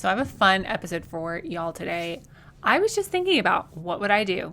So I have a fun episode for y'all today. I was just thinking about what would I do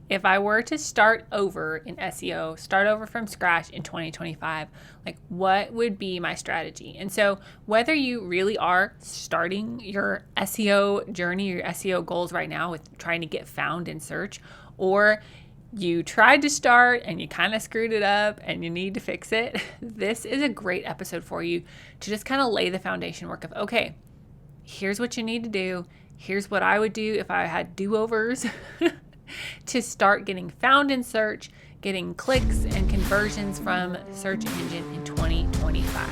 if I were to start over in SEO, start over from scratch in 2025, like what would be my strategy? And so whether you really are starting your SEO journey, your SEO goals right now with trying to get found in search, or you tried to start and you kind of screwed it up and you need to fix it, this is a great episode for you to just kind of lay the foundation work of, okay, here's what you need to do. Here's what I would do if I had do-overs to start getting found in search, getting clicks and conversions from search engine in 2025.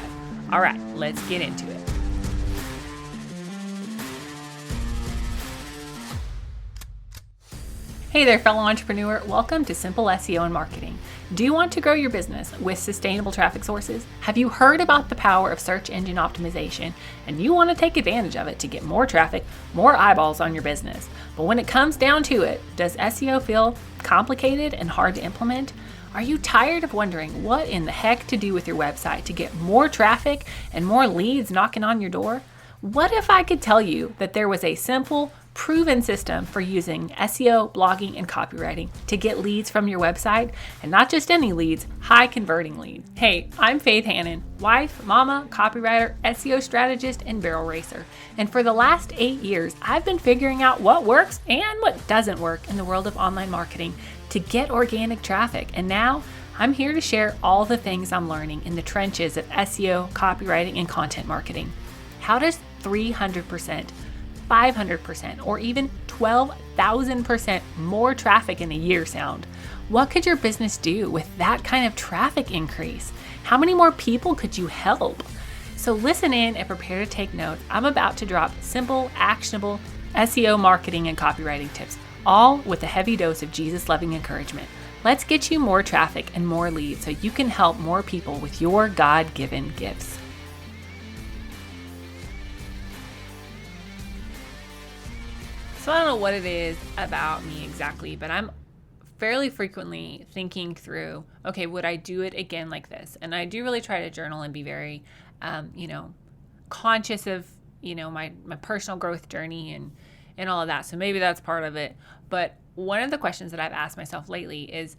All right, let's get into it. Hey there, fellow entrepreneur. Welcome to Simple SEO and Marketing. Do you want to grow your business with sustainable traffic sources? Have you heard about the power of search engine optimization and you want to take advantage of it to get more traffic, more eyeballs on your business? But when it comes down to it, does SEO feel complicated and hard to implement? Are you tired of wondering what in the heck to do with your website to get more traffic and more leads knocking on your door? What if I could tell you that there was a simple, proven system for using SEO, blogging, and copywriting to get leads from your website, and not just any leads, high converting leads. Hey, I'm Faith Hannon, wife, mama, copywriter, SEO strategist, and barrel racer. And for the last 8 years, I've been figuring out what works and what doesn't work in the world of online marketing to get organic traffic. And now I'm here to share all the things I'm learning in the trenches of SEO, copywriting, and content marketing. How does 300%, 500%, or even 12,000% more traffic in a year sound? What could your business do with that kind of traffic increase? How many more people could you help? So listen in and prepare to take notes. I'm about to drop simple, actionable SEO marketing and copywriting tips, all with a heavy dose of Jesus-loving encouragement. Let's get you more traffic and more leads so you can help more people with your God-given gifts. So I don't know what it is about me exactly, but I'm fairly frequently thinking through, okay, would I do it again like this? And I do really try to journal and be very, conscious of, my personal growth journey and all of that. So maybe that's part of it. But one of the questions that I've asked myself lately is,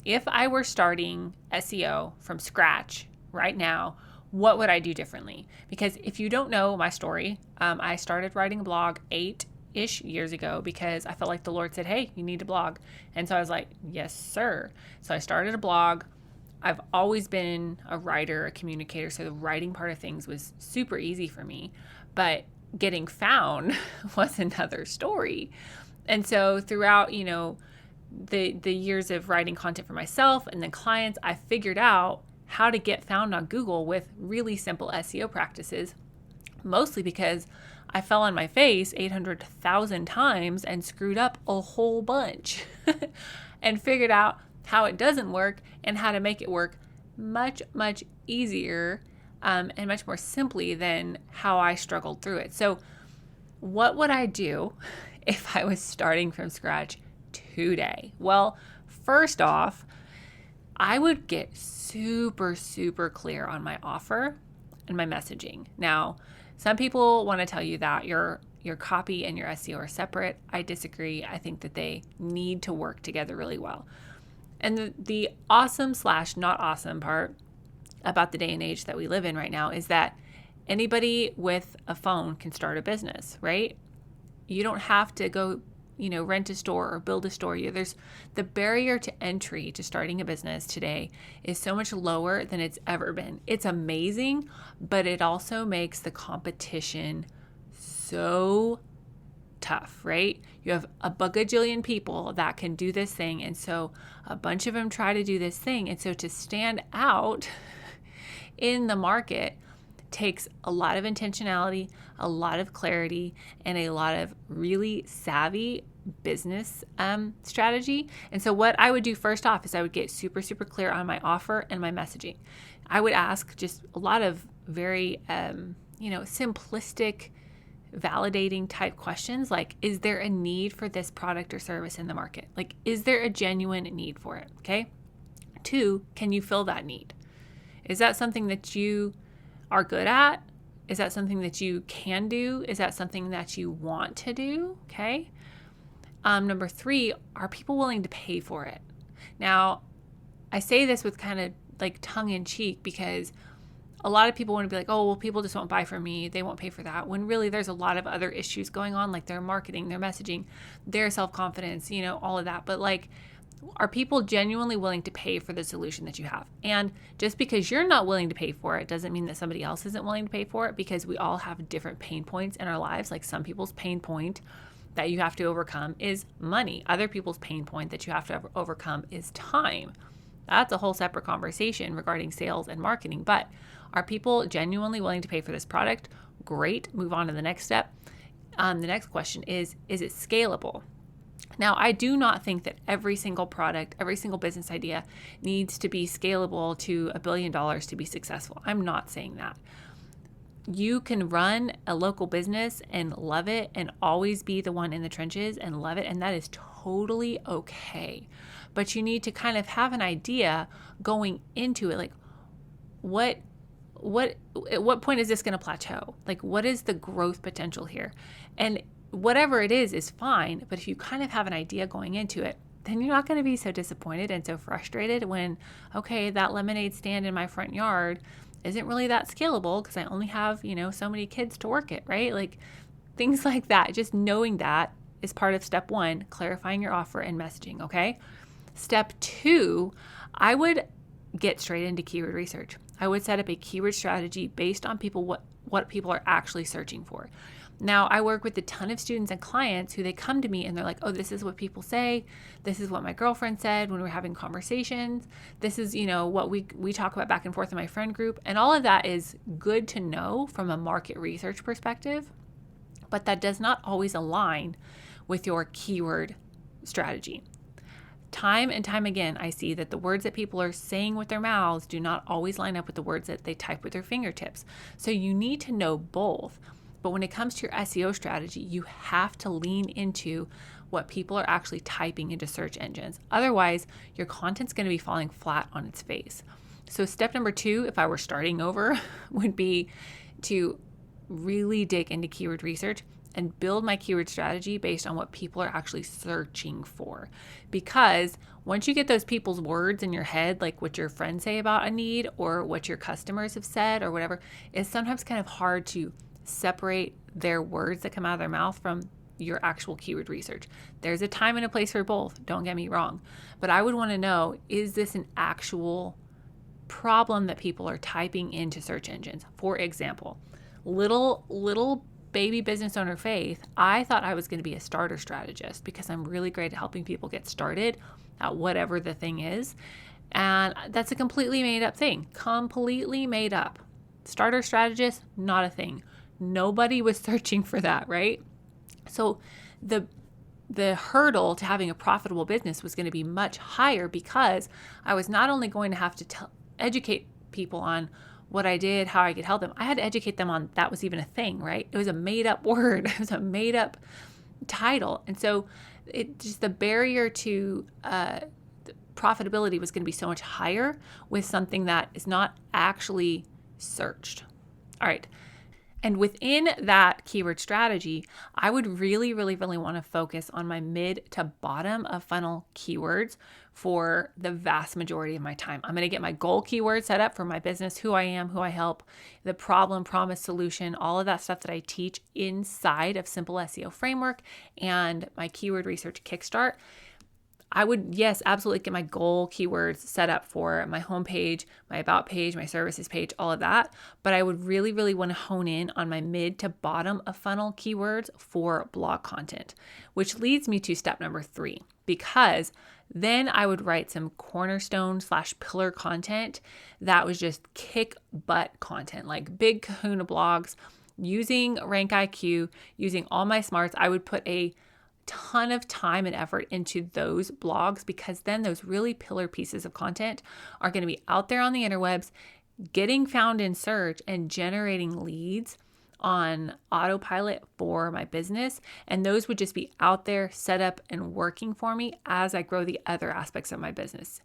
if I were starting SEO from scratch right now, what would I do differently? Because if you don't know my story, I started writing a blog 8-ish years ago because I felt like the Lord said, hey, you need to blog. And so I was like, yes, sir. So I started a blog. I've always been a writer, a communicator. So the writing part of things was super easy for me, but getting found was another story. And so throughout, the years of writing content for myself and then clients, I figured out how to get found on Google with really simple SEO practices, mostly because I fell on my face 800,000 times and screwed up a whole bunch and figured out how it doesn't work and how to make it work much, much easier and much more simply than how I struggled through it. So what would I do if I was starting from scratch today? Well, first off, I would get super, super clear on my offer and my messaging. Now, some people want to tell you that your copy and your SEO are separate. I disagree. I think that they need to work together really well. And the awesome / not awesome part about the day and age that we live in right now is that anybody with a phone can start a business, right? You don't have to go, rent a store or build a store. There's the barrier to entry to starting a business today is so much lower than it's ever been. It's amazing, but it also makes the competition so tough, right? You have a bagajillion people that can do this thing. And so a bunch of them try to do this thing. And so to stand out in the market takes a lot of intentionality, a lot of clarity, and a lot of really savvy business strategy. And so what I would do first off is I would get super, super clear on my offer and my messaging. I would ask just a lot of very, simplistic, validating type questions like, is there a need for this product or service in the market? Like, is there a genuine need for it? Okay. 2, can you fill that need? Is that something that you are good at? Is that something that you can do? Is that something that you want to do? Okay. Number 3, are people willing to pay for it? Now, I say this with kind of like tongue in cheek because a lot of people want to be like, oh, well, people just won't buy from me. They won't pay for that. When really there's a lot of other issues going on, like their marketing, their messaging, their self-confidence, all of that. But like, are people genuinely willing to pay for the solution that you have? And just because you're not willing to pay for it doesn't mean that somebody else isn't willing to pay for it, because we all have different pain points in our lives. Like some people's pain point that you have to overcome is money. Other people's pain point that you have to overcome is time. That's a whole separate conversation regarding sales and marketing. But are people genuinely willing to pay for this product? Great. Move on to the next step. The next question is it scalable? Now, I do not think that every single product, every single business idea needs to be scalable to $1 billion to be successful. I'm not saying that. You can run a local business and love it and always be the one in the trenches and love it, and that is totally okay. But you need to kind of have an idea going into it, like at what point is this going to plateau? Like, what is the growth potential here? And whatever it is fine, but if you kind of have an idea going into it, then you're not going to be so disappointed and so frustrated when, okay, that lemonade stand in my front yard isn't really that scalable because I only have, so many kids to work it, right? Like things like that. Just knowing that is part of step 1, clarifying your offer and messaging, okay? Step 2, I would get straight into keyword research. I would set up a keyword strategy based on what people are actually searching for. Now, I work with a ton of students and clients who they come to me and they're like, oh, this is what people say. This is what my girlfriend said when we're having conversations. This is, what we talk about back and forth in my friend group. And all of that is good to know from a market research perspective, but that does not always align with your keyword strategy. Time and time again, I see that the words that people are saying with their mouths do not always line up with the words that they type with their fingertips. So you need to know both. But when it comes to your SEO strategy, you have to lean into what people are actually typing into search engines. Otherwise, your content's going to be falling flat on its face. So step number 2, if I were starting over, would be to really dig into keyword research and build my keyword strategy based on what people are actually searching for. Because once you get those people's words in your head, like what your friends say about a need or what your customers have said or whatever, it's sometimes kind of hard to separate their words that come out of their mouth from your actual keyword research. There's a time and a place for both, don't get me wrong. But I would want to know, is this an actual problem that people are typing into search engines? For example, little baby business owner Faith, I thought I was going to be a starter strategist because I'm really great at helping people get started at whatever the thing is. And that's a completely made up thing. Completely made up. Starter strategist, not a thing. Nobody was searching for that, right? So the hurdle to having a profitable business was going to be much higher because I was not only going to have to educate people on what I did, how I could help them. I had to educate them on that was even a thing, right? It was a made up word. It was a made up title. And so the barrier to profitability was going to be so much higher with something that is not actually searched. All right. And within that keyword strategy, I would really, really, really want to focus on my mid to bottom of funnel keywords for the vast majority of my time. I'm going to get my goal keyword set up for my business, who I am, who I help, the problem, promise, solution, all of that stuff that I teach inside of Simple SEO Framework and my keyword research kickstart. I would, yes, absolutely get my goal keywords set up for my homepage, my about page, my services page, all of that. But I would really, really want to hone in on my mid to bottom of funnel keywords for blog content, which leads me to step number 3, because then I would write some cornerstone / pillar content that was just kick butt content, like big kahuna blogs using Rank IQ, using all my smarts. I would put a ton of time and effort into those blogs because then those really pillar pieces of content are going to be out there on the interwebs, getting found in search and generating leads on autopilot for my business. And those would just be out there, set up and working for me as I grow the other aspects of my business.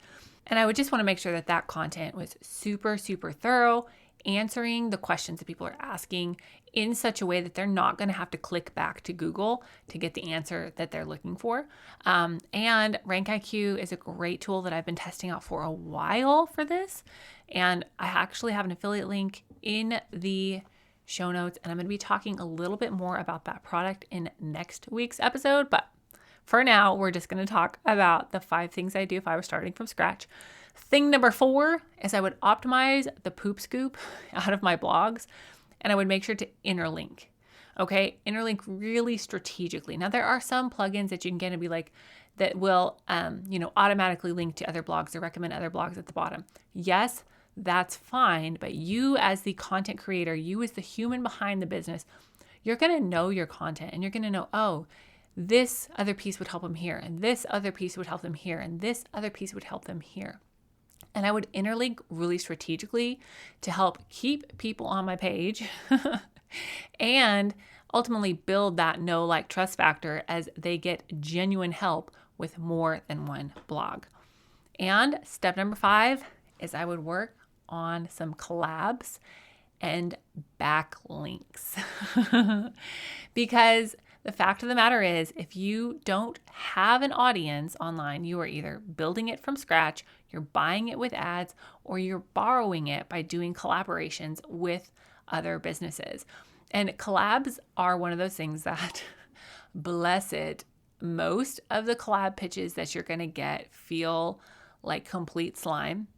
And I would just want to make sure that that content was super, super thorough answering the questions that people are asking in such a way that they're not going to have to click back to Google to get the answer that they're looking for. And RankIQ is a great tool that I've been testing out for a while for this. And I actually have an affiliate link in the show notes, and I'm going to be talking a little bit more about that product in next week's episode. But for now, we're just going to talk about the 5 things I do if I was starting from scratch. Thing number 4 is I would optimize the poop scoop out of my blogs, and I would make sure to interlink. Okay, interlink really strategically. Now, there are some plugins that you can get and be like, that will, automatically link to other blogs or recommend other blogs at the bottom. Yes, that's fine, but you as the content creator, you as the human behind the business, you're going to know your content, and you're going to know, oh, this other piece would help them here, and this other piece would help them here, and this other piece would help them here. And I would interlink really strategically to help keep people on my page and ultimately build that know, like, trust factor as they get genuine help with more than one blog. And step number 5 is I would work on some collabs and backlinks. Because the fact of the matter is, if you don't have an audience online, you are either building it from scratch, you're buying it with ads, or you're borrowing it by doing collaborations with other businesses. And collabs are one of those things that, bless it, most of the collab pitches that you're going to get feel like complete slime.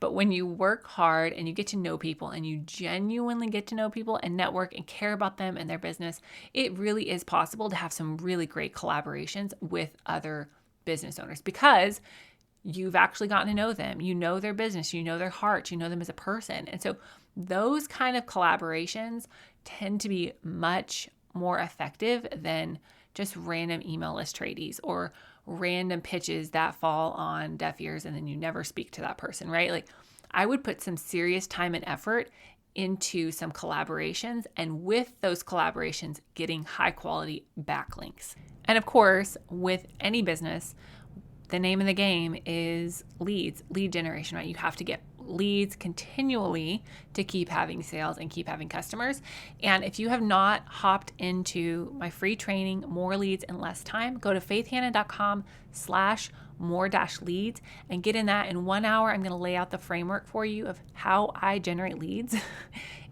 But when you work hard and you get to know people, and you genuinely get to know people and network and care about them and their business, it really is possible to have some really great collaborations with other business owners, because you've actually gotten to know them. You know their business, you know their heart, you know them as a person. And so those kind of collaborations tend to be much more effective than just random email list tradies or random pitches that fall on deaf ears and then you never speak to that person, right? Like, I would put some serious time and effort into some collaborations, and with those collaborations, getting high quality backlinks. And of course, with any business, the name of the game is lead generation, right? You have to get leads continually to keep having sales and keep having customers. And if you have not hopped into my free training, More Leads in Less Time, go to faithhannon.com/more-leads and get in that. In 1 hour, I'm going to lay out the framework for you of how I generate leads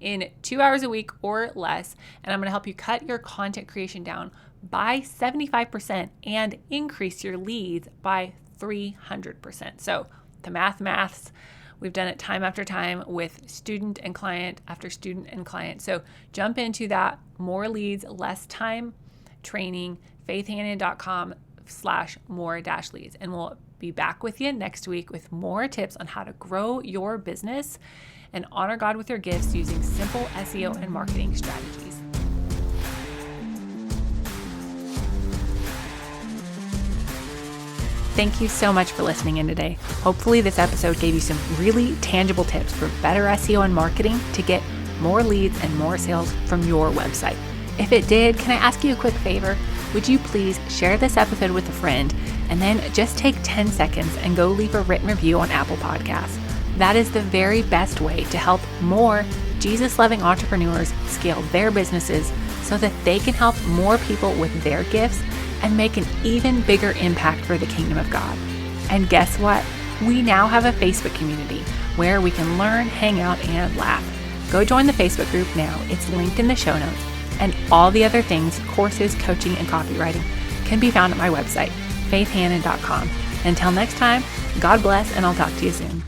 in 2 hours a week or less. And I'm going to help you cut your content creation down by 75% and increase your leads by 300%. So the maths, we've done it time after time with student and client after student and client. So jump into that More Leads, Less Time training, faithhannon.com/more-leads. And we'll be back with you next week with more tips on how to grow your business and honor God with your gifts using simple SEO and marketing strategies. Thank you so much for listening in today. Hopefully this episode gave you some really tangible tips for better SEO and marketing to get more leads and more sales from your website. If it did, can I ask you a quick favor? Would you please share this episode with a friend, and then just take 10 seconds and go leave a written review on Apple Podcasts. That is the very best way to help more Jesus-loving entrepreneurs scale their businesses so that they can help more people with their gifts and make an even bigger impact for the kingdom of God. And guess what? We now have a Facebook community where we can learn, hang out, and laugh. Go join the Facebook group now. It's linked in the show notes. And all the other things, courses, coaching, and copywriting, can be found at my website, faithhannon.com. Until next time, God bless, and I'll talk to you soon.